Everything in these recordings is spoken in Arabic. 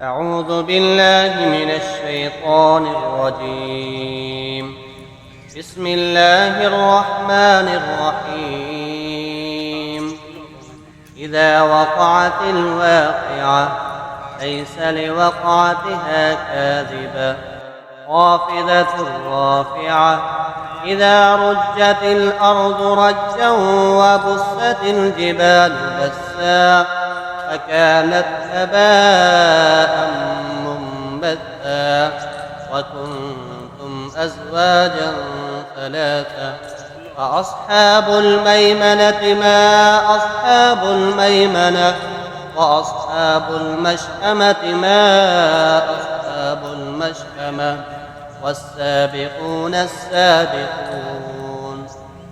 أعوذ بالله من الشيطان الرجيم. بسم الله الرحمن الرحيم. إذا وقعت الواقعة ليس لوقعتها كاذبة خافضة رافعة إذا رجت الأرض رجا وبست الجبال بسا فكانت هباء منبثا وكنتم أزواجا ثلاثة فأصحاب الميمنة ما أصحاب الميمنة وأصحاب المشأمة ما أصحاب المشأمة والسابقون السابقون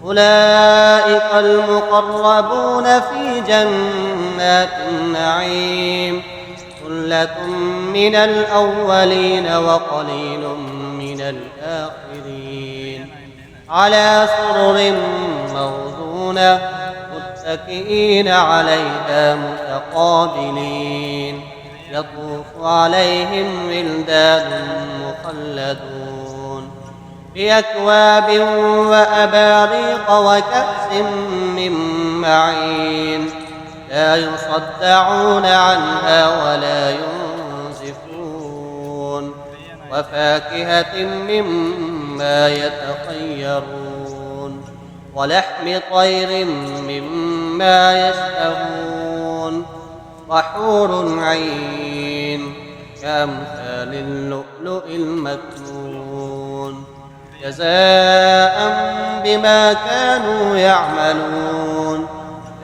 أولئك المقربون في جنات النعيم ثلة من الأولين وقليل من الآخرين على سرر موضونة متكئين عليها متقابلين يطوف عليهم ولدان مخلدون بأكواب وأباريق وكأس من معين لا يصدعون عنها ولا ينزفون وفاكهة مما يتخيرون ولحم طير مما يشتهون وحور عين كأمثال اللؤلؤ المكنون جزاء بما كانوا يعملون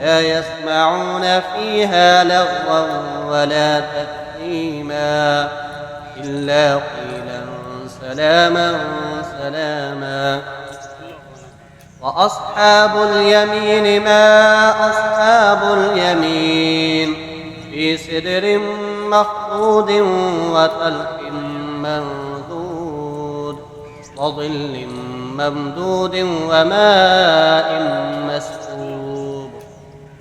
لا يسمعون فيها لغوا ولا تأثيما إلا قيلا سلاما سلاما وأصحاب اليمين ما أصحاب اليمين في سدر مخضود وطلح منضود وظل ممدود وماء مسكوب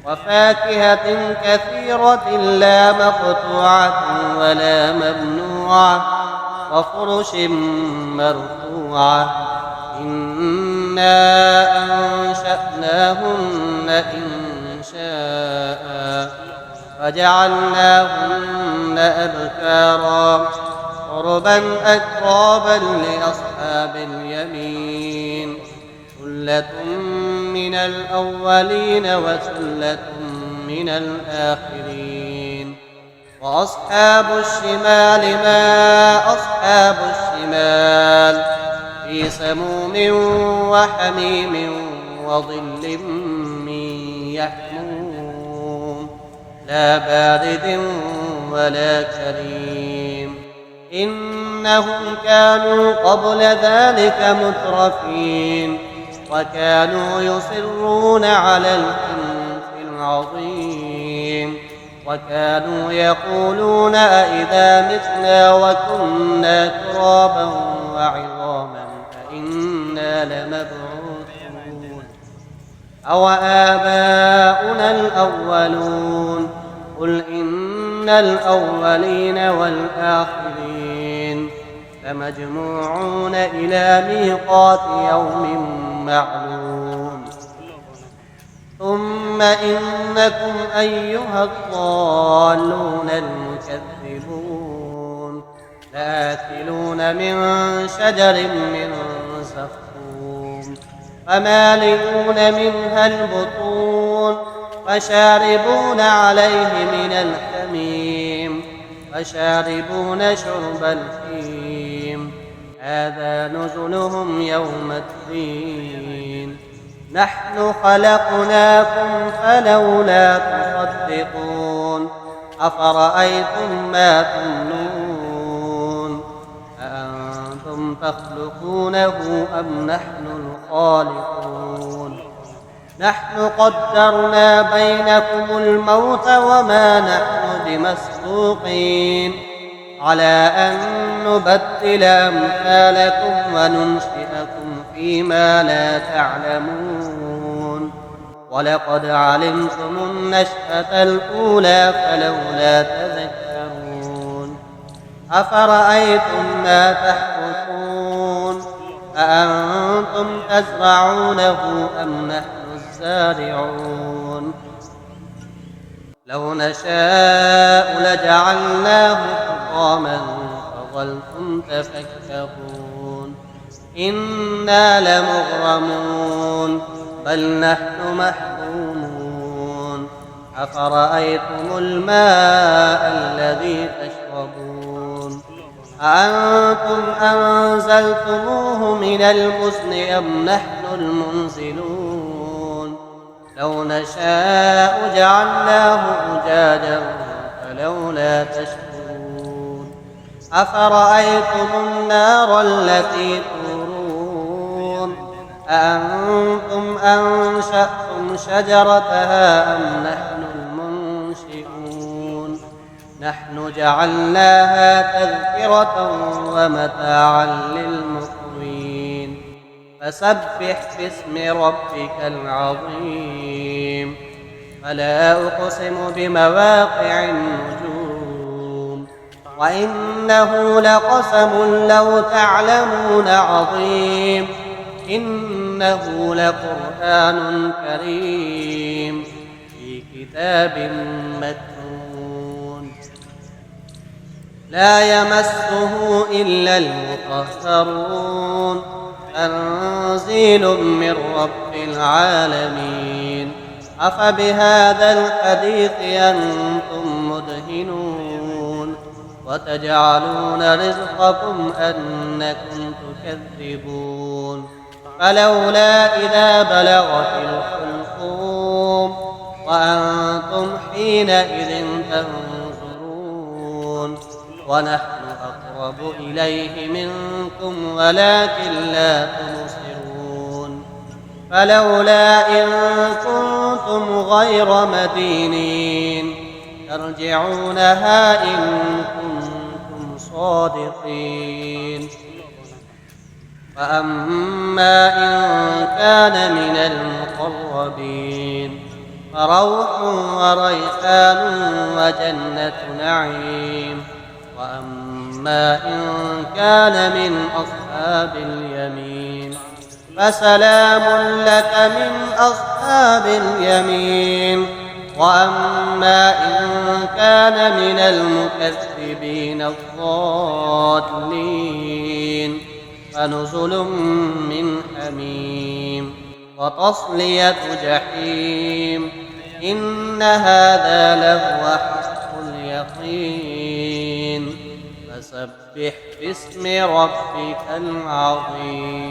وفاكهة كثيرة لا مقطوعة ولا ممنوعة وفرش مرفوعة إنا أنشأناهن إنشاء فجعلناهن أبكارا عربا أترابا لأصحاب اليمين ثلة من الأولين وثلة من الآخرين وأصحاب الشمال ما أصحاب الشمال في سموم وحميم وظل من يحموم لا بارد ولا كريم إنهم كانوا قبل ذلك مترفين وكانوا يصرون على الحنث العظيم وكانوا يقولون أئذا متنا وكنا ترابا وعظاما أئنا لمبعوثون أو آباؤنا الأولون قل إن الأولين والآخرين لمجموعون إلى ميقات يوم معلوم ثم إنكم أيها الضالون المكذبون لآكلون من شجر من زقوم فمالئون منها البطون فشاربون عليه من الحميم فشاربون شرب الهيم هذا نزلهم يوم الدين نحن خلقناكم فلولا تصدقون أفرأيتم ما تمنون أأنتم تخلقونه أم نحن الخالقون نحن قدرنا بينكم الموت وما نحن بمسبوقين على أن نبدل أمثالكم وننشئكم فيما لا تعلمون ولقد علمتم النشأة الأولى فلولا تذكرون أفرأيتم ما تحرثون أأنتم تزرعونه أم نحن الزارعون لو نشاء لجعلناه حطاما فظلتم تفكهون إنا لمغرمون بل نحن محرومون أفرأيتم الماء الذي تشربون أأنتم أنزلتموه من المزن أم نحن المنزلون لو نشاء جعلناه أجاجا فلولا تشكرون أفرأيتم النار التي تورون أأنتم أنشأتم شجرتها أم نحن المنشئون نحن جعلناها تذكرة ومتاعا للمقوين فسبح باسم ربك العظيم فلا أقسم بمواقع النجوم وإنه لقسم لو تعلمون عظيم إنه لقرآن كريم في كتاب مكنون لا يمسه إلا المطهرون تنزيل من رب العالمين أفبهذا الحديث أنتم مدهنون وتجعلون رزقكم أنكم تكذبون فلولا إذا بلغت الحلقوم وأنتم حينئذ تنظرون ونحن أقرب إليه منكم ولكن لا تبصرون فلولا إن كنتم غير مدينين ترجعونها إن كنتم صادقين فأما إن كان من المقربين فروح وريحان وجنة نعيم وأما إن كان من أصحاب اليمين فسلام لك من أصحاب اليمين وأما إن كان من المكذبين الضالين فنزل من حميم وتصلية جحيم إن هذا لهو حق اليقين فسبح باسم ربك العظيم